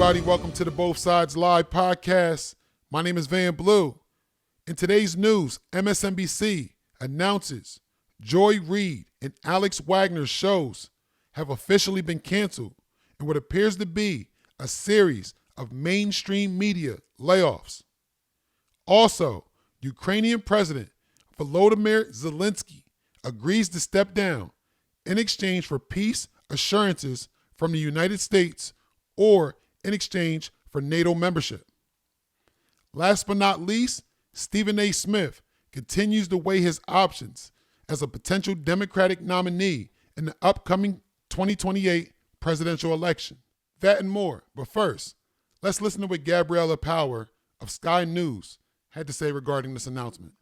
everybody. Welcome to the Both Sides Live podcast. My name is Van Blue. In today's news, MSNBC announces Joy Reid and Alex Wagner's shows have officially been canceled in what appears to be a series of mainstream media layoffs. Also, Ukrainian President Volodymyr Zelensky agrees to step down in exchange for peace assurances from the United States or in exchange for NATO membership. Last but not least, Stephen A. Smith continues to weigh his options as a potential Democratic nominee in the upcoming 2028 presidential election. That and more. But first, let's listen to what Gabriella Power of Sky News had to say regarding this announcement.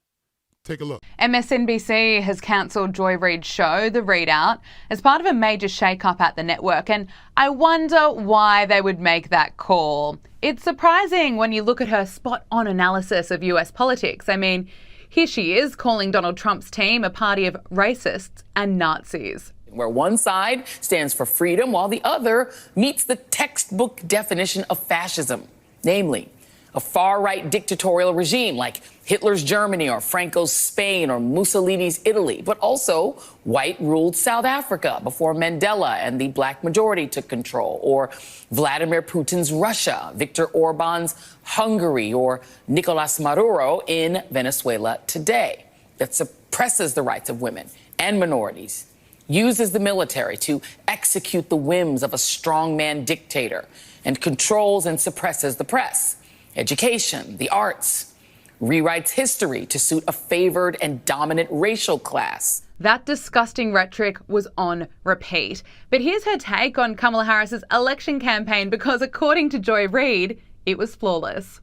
Take a look. MSNBC has cancelled Joy Reid's show, The Readout, as part of a major shake-up at the network, and I wonder why they would make that call. It's surprising when you look at her spot-on analysis of US politics. I mean, here she is calling Donald Trump's team a party of racists and Nazis. Where one side stands for freedom while the other meets the textbook definition of fascism, namely a far-right dictatorial regime like Hitler's Germany or Franco's Spain or Mussolini's Italy, but also white-ruled South Africa before Mandela and the black majority took control, or Vladimir Putin's Russia, Viktor Orban's Hungary, or Nicolas Maduro in Venezuela today, that suppresses the rights of women and minorities, uses the military to execute the whims of a strongman dictator, and controls and suppresses the press, education, the arts, rewrites history to suit a favored and dominant racial class. That disgusting rhetoric was on repeat. But here's her take on Kamala Harris's election campaign, because according to Joy Reid, it was flawless.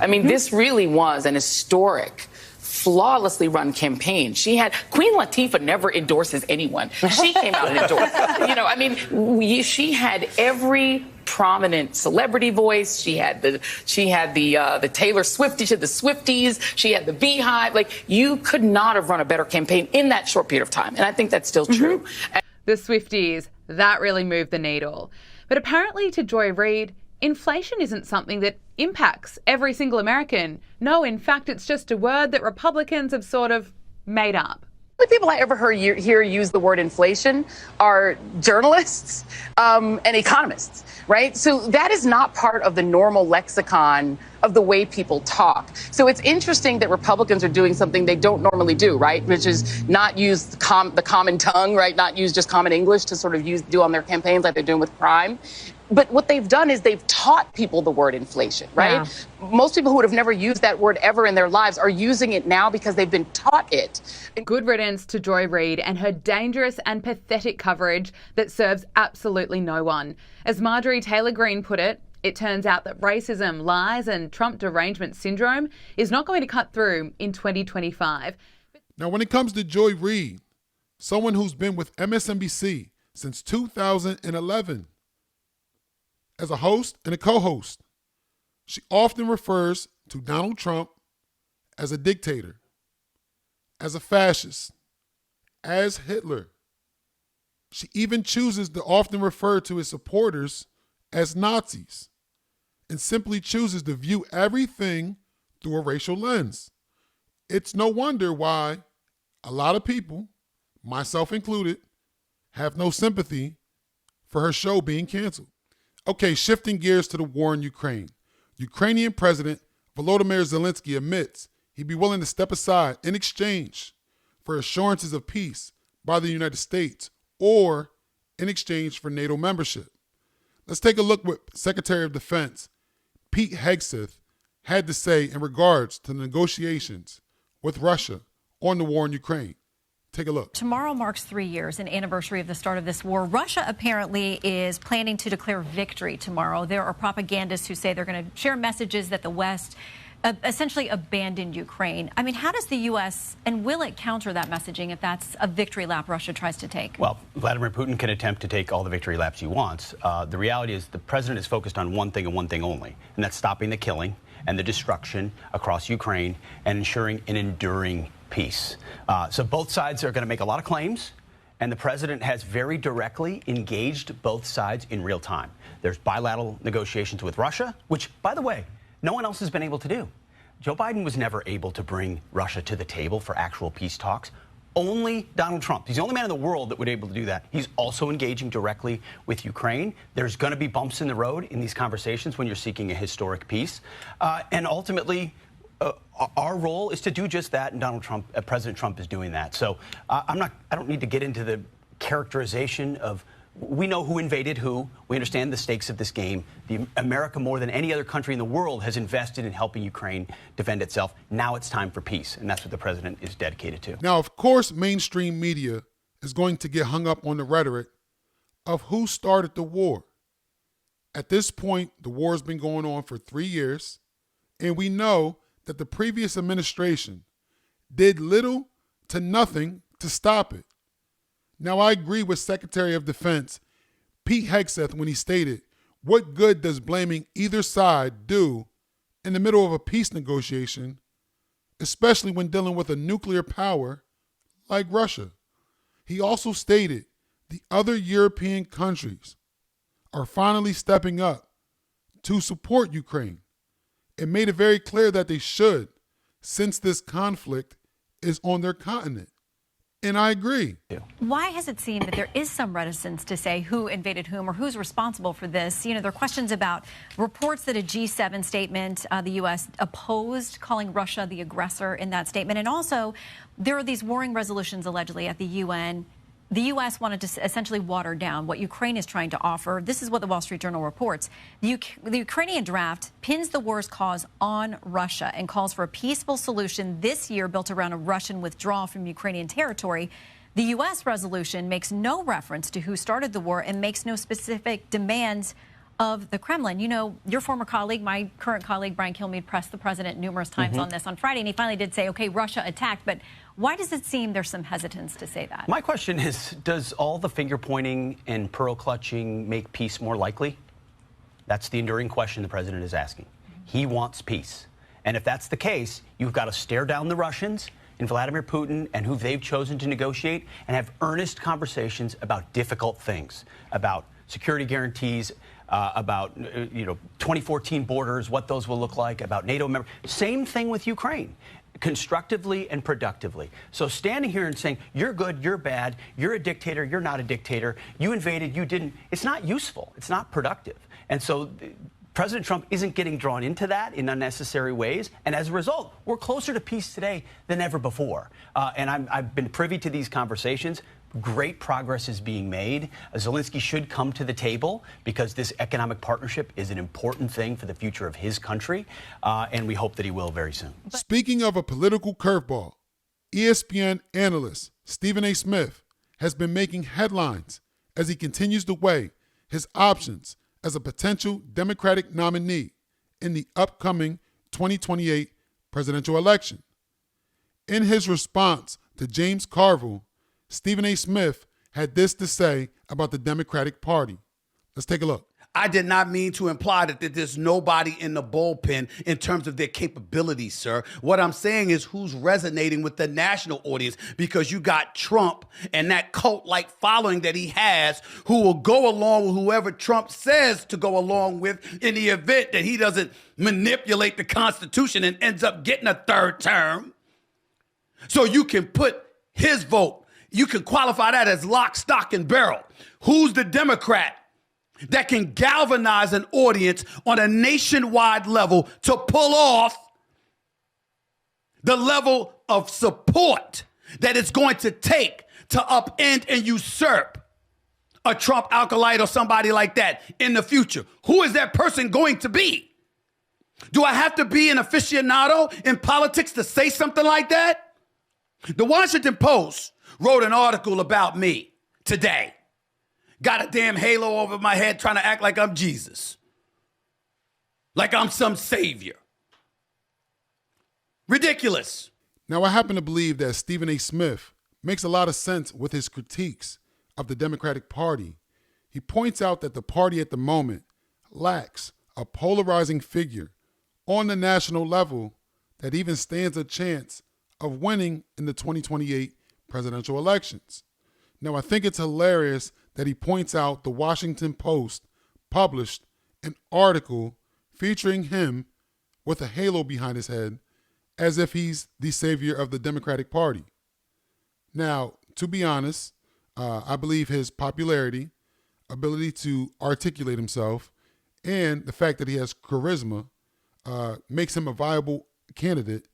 I mean, this really was an historic, flawlessly run campaign. Queen Latifah never endorses anyone. She came out and endorsed. She had every prominent celebrity voice. She had the Taylor Swift, she had the Swifties, she had the Beehive. Like, you could not have run a better campaign in that short period of time. And I think that's still true. The Swifties, that really moved the needle. But apparently to Joy Reid, inflation isn't something that impacts every single American. No, in fact, it's just a word that Republicans have sort of made up. The people I ever hear use the word inflation are journalists and economists, right? So that is not part of the normal lexicon of the way people talk. So it's interesting that Republicans are doing something they don't normally do, right? Which is not use the common tongue, right? Not use just common English to sort of do on their campaigns like they're doing with crime. But what they've done is they've taught people the word inflation, right? Yeah. Most people who would have never used that word ever in their lives are using it now because they've been taught it. Good riddance to Joy Reid and her dangerous and pathetic coverage that serves absolutely no one. As Marjorie Taylor Greene put it, it turns out that racism, lies and Trump derangement syndrome is not going to cut through in 2025. Now, when it comes to Joy Reid, someone who's been with MSNBC since 2011, as a host and a co-host, she often refers to Donald Trump as a dictator, as a fascist, as Hitler. She even chooses to often refer to his supporters as Nazis, and simply chooses to view everything through a racial lens. It's no wonder why a lot of people, myself included, have no sympathy for her show being canceled. Okay, shifting gears to the war in Ukraine. Ukrainian President Volodymyr Zelensky admits he'd be willing to step aside in exchange for assurances of peace by the United States or in exchange for NATO membership. Let's take a look what Secretary of Defense Pete Hegseth had to say in regards to the negotiations with Russia on the war in Ukraine. Take a look. Tomorrow marks 3 years, an anniversary of the start of this war. Russia apparently is planning to declare victory tomorrow. There are propagandists who say they're going to share messages that the West essentially abandoned Ukraine. I mean, how does the U.S. and will it counter that messaging if that's a victory lap Russia tries to take? Well, Vladimir Putin can attempt to take all the victory laps he wants. The reality is the president is focused on one thing and one thing only, and that's stopping the killing and the destruction across Ukraine and ensuring an enduring peace. So both sides are going to make a lot of claims, And the president has very directly engaged both sides in real time. There's bilateral negotiations with Russia, which, by the way, no one else has been able to do. Joe Biden was never able to bring Russia to the table for actual peace talks. Only Donald Trump. He's the only man in the world that would be able to do that. He's also engaging directly with Ukraine. There's going to be bumps in the road in these conversations when you're seeking a historic peace. And ultimately, our role is to do just that, and President Trump is doing that. So I don't need to get into the characterization of. We know who invaded who. We understand the stakes of this game. America, more than any other country in the world, has invested in helping Ukraine defend itself. Now it's time for peace, and that's what the president is dedicated to. Now, of course, mainstream media is going to get hung up on the rhetoric of who started the war. At this point, the war has been going on for 3 years, and we know that the previous administration did little to nothing to stop it. Now, I agree with Secretary of Defense Pete Hegseth when he stated, what good does blaming either side do in the middle of a peace negotiation, especially when dealing with a nuclear power like Russia? He also stated the other European countries are finally stepping up to support Ukraine and made it very clear that they should, since this conflict is on their continent. And I agree. Why has it seemed that there is some reticence to say who invaded whom or who's responsible for this? You know, there are questions about reports that a G7 statement, the U.S. opposed calling Russia the aggressor in that statement. And also, there are these warring resolutions allegedly at the UN. The U.S. wanted to essentially water down what Ukraine is trying to offer. This is what the Wall Street Journal reports. The Ukrainian draft pins the war's cause on Russia and calls for a peaceful solution this year built around a Russian withdrawal from Ukrainian territory. The U.S. resolution makes no reference to who started the war and makes no specific demands of the Kremlin. You know, your former colleague, my current colleague, Brian Kilmeade, pressed the president numerous times on this on Friday, and he finally did say, okay, Russia attacked, but why does it seem there's some hesitance to say that? My question is, does all the finger pointing and pearl clutching make peace more likely? That's the enduring question the president is asking. He wants peace. And if that's the case, you've got to stare down the Russians and Vladimir Putin and who they've chosen to negotiate and have earnest conversations about difficult things, about security guarantees, about 2014 borders, what those will look like, about NATO members. Same thing with Ukraine, constructively and productively. So standing here and saying, you're good, you're bad, you're a dictator, you're not a dictator, you invaded, you didn't, it's not useful, it's not productive. And so President Trump isn't getting drawn into that in unnecessary ways. And as a result, we're closer to peace today than ever before. And I've been privy to these conversations. Great progress is being made. Zelensky should come to the table because this economic partnership is an important thing for the future of his country, and we hope that he will very soon. Speaking of a political curveball, ESPN analyst Stephen A. Smith has been making headlines as he continues to weigh his options as a potential Democratic nominee in the upcoming 2028 presidential election. In his response to James Carville, Stephen A. Smith had this to say about the Democratic Party. Let's take a look. I did not mean to imply that there's nobody in the bullpen in terms of their capabilities, sir. What I'm saying is who's resonating with the national audience, because you got Trump and that cult-like following that he has who will go along with whoever Trump says to go along with in the event that he doesn't manipulate the Constitution and ends up getting a third term. So you can put his vote, you can qualify that as lock, stock, and barrel. Who's the Democrat that can galvanize an audience on a nationwide level to pull off the level of support that it's going to take to upend and usurp a Trump acolyte or somebody like that in the future? Who is that person going to be? Do I have to be an aficionado in politics to say something like that? The Washington Post wrote an article about me today. Got a damn halo over my head trying to act like I'm Jesus. Like I'm some savior. Ridiculous. Now, I happen to believe that Stephen A. Smith makes a lot of sense with his critiques of the Democratic Party. He points out that the party at the moment lacks a polarizing figure on the national level that even stands a chance of winning in the 2028 presidential elections. Now, I think it's hilarious that he points out the Washington Post published an article featuring him with a halo behind his head as if he's the savior of the Democratic Party. Now, to be honest, I believe his popularity, ability to articulate himself, and the fact that he has charisma makes him a viable candidate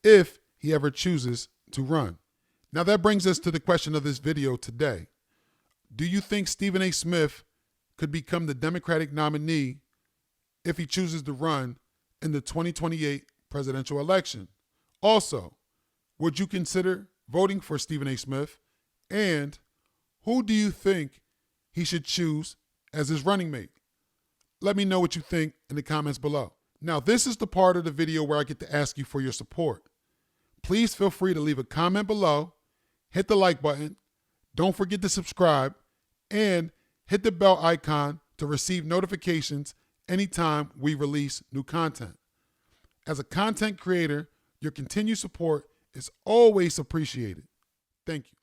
if he ever chooses to run. Now that brings us to the question of this video today. Do you think Stephen A. Smith could become the Democratic nominee if he chooses to run in the 2028 presidential election? Also, would you consider voting for Stephen A. Smith? And who do you think he should choose as his running mate? Let me know what you think in the comments below. Now, this is the part of the video where I get to ask you for your support. Please feel free to leave a comment below, hit the like button, don't forget to subscribe, and hit the bell icon to receive notifications anytime we release new content. As a content creator, your continued support is always appreciated. Thank you.